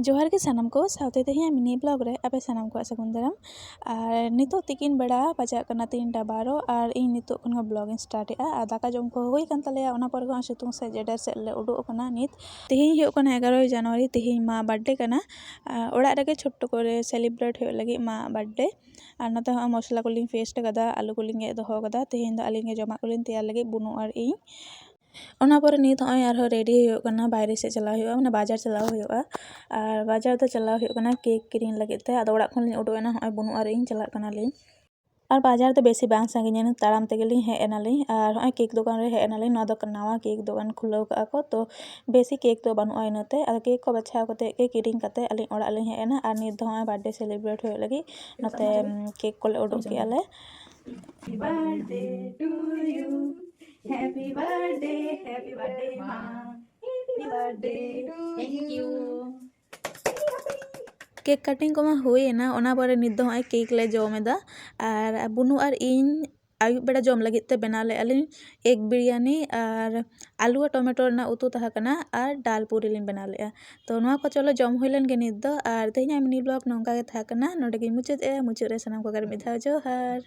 जोहार के सानाम को साउते तेहे मिनी ब्लॉग रे आपे सानाम को सागुन दाराम और नितो तिकिन बेड़ा बजा करना 3टा 12 और इन नितो खन ब्लॉगिंग स्टार्ट आ दाका जम को होई कान तलेया ओना पर को सितुंग से जेडर से ले उडो कना नित तेहे हो कना 11 जनवरी तेहे मा बर्थडे कना ओड़ा रगे छोटो करे सेलिब्रेट हो लगी मा बर्थडे और नते मसला को लिंग पेस्ट कदा आलू को लिंग दोहो कदा तेहे दा अलिंग जमा को लिंग तैयार लगी बुनु और इन ओना पर नित होय आरो रेडी हो कना बाहरे से चला हो माने बाजार चला हो और बाजार तो चला हो कना केक किरिंग लगे ते आदो ओड़ा खन लिंग उडोना होय बुनु और इन चला कना लिंग और बाजार तो बेसी बांग सांगिन ताराम तेगे लिंग हे एनालिंग और होय केक दुकान रे हे एनालिंग ना दो नावा केक दुकान खुलो का को तो बेसी केक तो बनु आइनते और केक को बछा कते के किरिंग कते अलिंग ओड़ा लिंग हे एना और नित दो बर्थडे सेलिब्रेट हो लगी नते केक को ले उडो के आले Happy birthday to you. Happy birthday, ma. Happy birthday to you. Cake cutting को मा हुईना ओना पर नित दो केक ले जमेदा और बुनु और इन आयुब बेड़ा जम लगे ते बना ले अलिंग एग बिरयानी और आलू और टमेटो ना उतु तहकना और दाल पूरी लिंग बना ले तो नवा को चलो जम हुइलन के नित दो और तेहना मिनी ब्लॉग नोंका के तहकना नोडे के मुचुद रे सनम को कर मिधा जोहार।